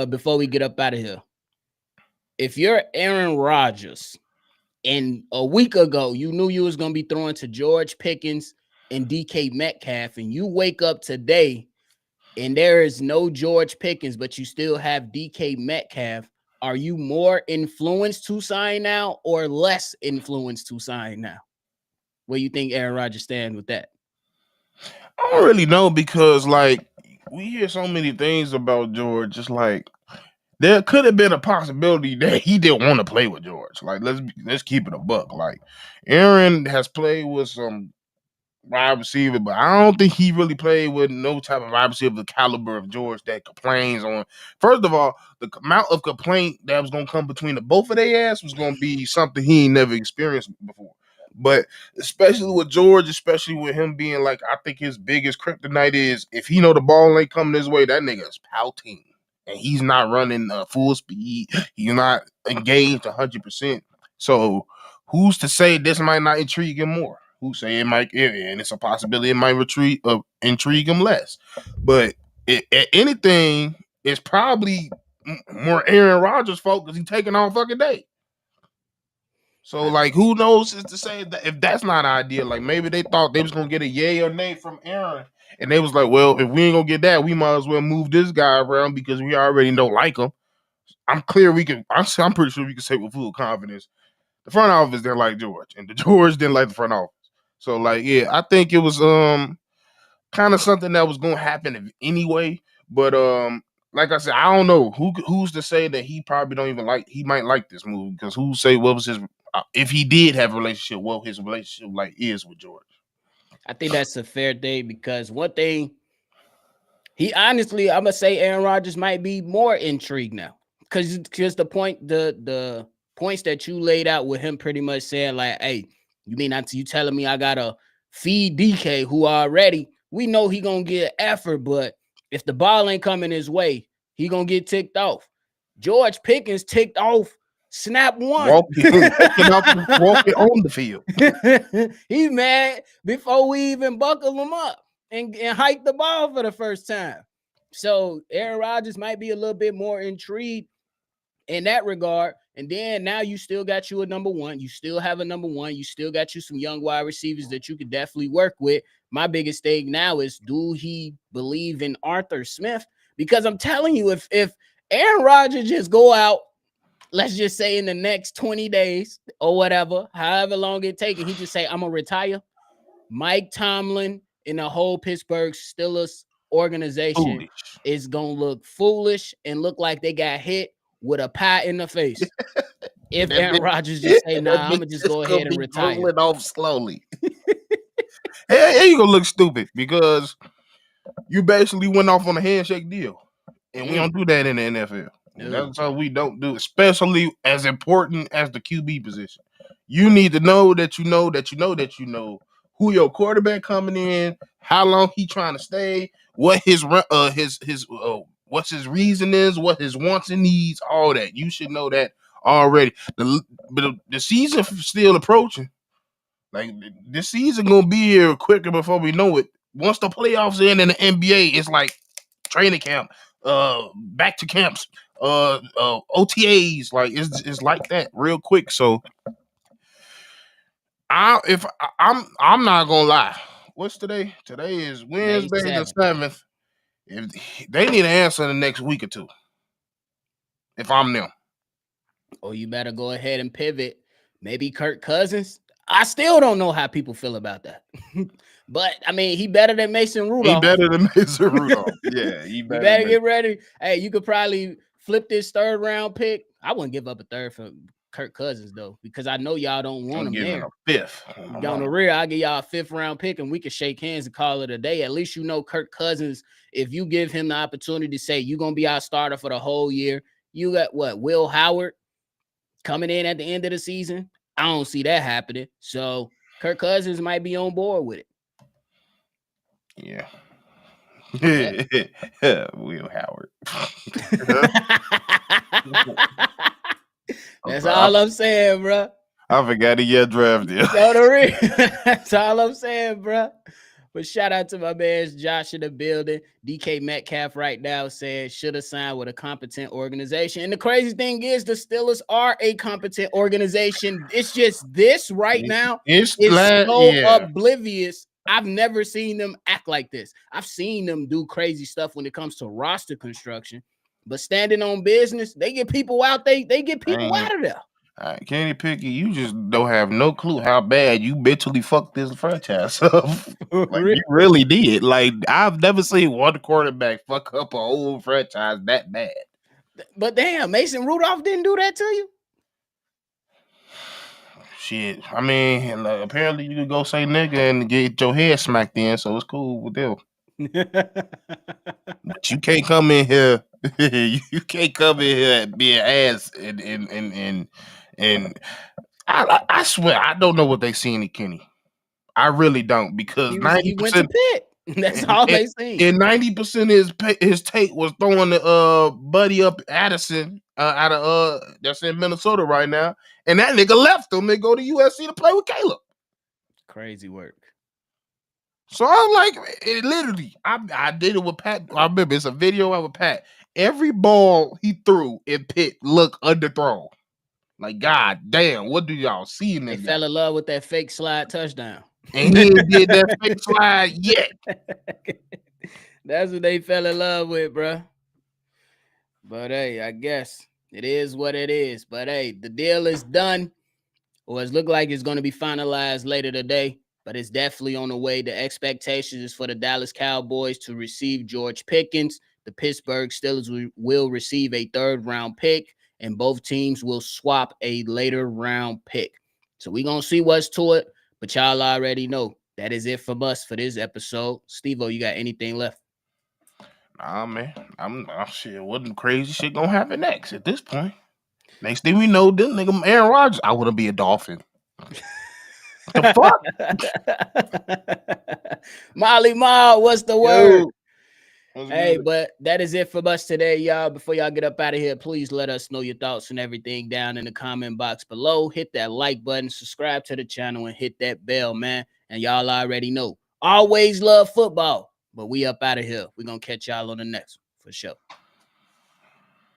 before we get up out of here, if you're Aaron Rodgers and a week ago you knew you was gonna be throwing to George Pickens and DK Metcalf, and you wake up today and there is no George Pickens, but you still have DK Metcalf, are you more influenced to sign now or less influenced to sign now? Where you think Aaron Rodgers stand with that? I don't really know because like we hear so many things about George. Just like there could have been a possibility that he didn't want to play with George. Like let's keep it a buck. Like Aaron has played with some wide receiver, but I don't think he really played with no type of wide receiver of the caliber of George that complains on. First of all, the amount of complaint that was gonna come between the both of their ass was gonna be something he ain't never experienced before. But especially with George, especially with him being like, I think his biggest kryptonite is if he know the ball ain't coming his way, that nigga is pouting. And he's not running full speed. He's not engaged 100%. So who's to say this might not intrigue him more? Who say it might, and it's a possibility it might intrigue him less. But anything, it's probably more Aaron Rodgers' fault because he's taking all fucking day. So, like, who knows is to say that if that's not ideal, like maybe they thought they was gonna get a yay or nay from Aaron, and they was like, well, if we ain't gonna get that, we might as well move this guy around because we already don't like him. I'm pretty sure we can say with full confidence, the front office didn't like George, and the George didn't like the front office. So, like, yeah, I think it was kind of something that was gonna happen anyway. But like I said, I don't know who's to say that he probably don't even like. He might like this move because who say what was his if he did have a relationship, what his relationship like is with George. I think that's a fair thing because one thing he honestly, I'm gonna say Aaron Rodgers might be more intrigued now because the points that you laid out with him pretty much saying like, hey, you telling me I gotta feed DK who already we know he gonna get effort, but if the ball ain't coming his way, he gonna get ticked off. George Pickens ticked off snap one. Walking on the field. He's mad before we even buckle him up and hike the ball for the first time. So Aaron Rodgers might be a little bit more intrigued in that regard. And then now you still got you a number one. You still have a number one. You still got you some young wide receivers that you could definitely work with. My biggest thing now is, do he believe in Arthur Smith? Because I'm telling you, if Aaron Rodgers just go out, let's just say in the next 20 days or whatever, however long it takes, and he just say, I'm going to retire, Mike Tomlin and the whole Pittsburgh Steelers organization is going to look foolish and look like they got hit with a pie in the face. If Aaron Rodgers just say, nah, I'm going to just go ahead and retire. It off slowly. Hey, you going to look stupid because you basically went off on a handshake deal. And we don't do that in the NFL. That's how we don't do, especially as important as the QB position. You need to know that you know who your quarterback coming in, how long he trying to stay, what his what's his reason is, what his wants and needs, all that. You should know that already. The season still approaching. Like this season gonna be here quicker before we know it. Once the playoffs end in the NBA, it's like training camp, back to camps, OTAs. Like it's like that real quick. So I'm not gonna lie. What's today? Today is Wednesday the 7th. If they need an answer in the next week or two, if I'm them. Oh, you better go ahead and pivot. Maybe Kirk Cousins. I still don't know how people feel about that. But, I mean, he better than Mason Rudolph. Yeah, he better get ready. Hey, you could probably flip this third round pick. I wouldn't give up a third for Kirk Cousins, though, because I know y'all don't want him there. A fifth. Down the rear, I'll give y'all a 5th round pick, and we can shake hands and call it a day. At least you know Kirk Cousins, if you give him the opportunity to say you're going to be our starter for the whole year, you got what, Will Howard coming in at the end of the season? I don't see that happening. So Kirk Cousins might be on board with it. Yeah. Will Howard. That's all I'm saying, bro. I forgot he got drafted. That's all I'm saying, bro. But shout out to my man Josh in the building. DK Metcalf right now said should have signed with a competent organization. And the crazy thing is the Steelers are a competent organization. It's just this right now is so oblivious. I've never seen them act like this. I've seen them do crazy stuff when it comes to roster construction. But standing on business, they get people out. They get people out of there. Kenny Pickett, you just don't have no clue how bad you mentally fucked this franchise up. Like you really did. Like I've never seen one quarterback fuck up a whole franchise that bad. But damn, Mason Rudolph didn't do that to you. Shit, I mean, apparently you could go say nigga and get your head smacked in, so it's cool with them. But you can't come in here. You can't come in here and be an ass and I swear I don't know what they see in Kenny. I really don't because 90% he went to Pitt. That's all they seen. And 90% of his take was throwing the buddy up Addison out of that's in Minnesota right now, and that nigga left him and go to USC to play with Caleb. Crazy work. So I'm like, literally, I did it with Pat. I remember it's a video of Pat. Every ball he threw in Pitt looked underthrown. Like, god damn, what do y'all see in this? They fell in love with that fake slide touchdown. And he ain't did that fake slide yet. That's what they fell in love with, bro. But hey, I guess it is what it is. But hey, the deal is done. Or it looks like it's going to be finalized later today. But it's definitely on the way. The expectation is for the Dallas Cowboys to receive George Pickens. The Pittsburgh Steelers will receive a third-round pick, and both teams will swap a later-round pick. So we're going to see what's to it, but y'all already know. That is it from us for this episode. Stevo, you got anything left? Nah, man. I'm shit. What crazy shit gonna happen next at this point? Next thing we know, this nigga Aaron Rodgers, I want to be a Dolphin. The fuck? Molly Ma, what's the word? Hey, but that is it from us today, y'all. Before y'all get up out of here, please let us know your thoughts and everything down in the comment box below. Hit that like button, subscribe to the channel, and hit that bell, man. And y'all already know, always love football. But we up out of here. We're going to catch y'all on the next one, for sure.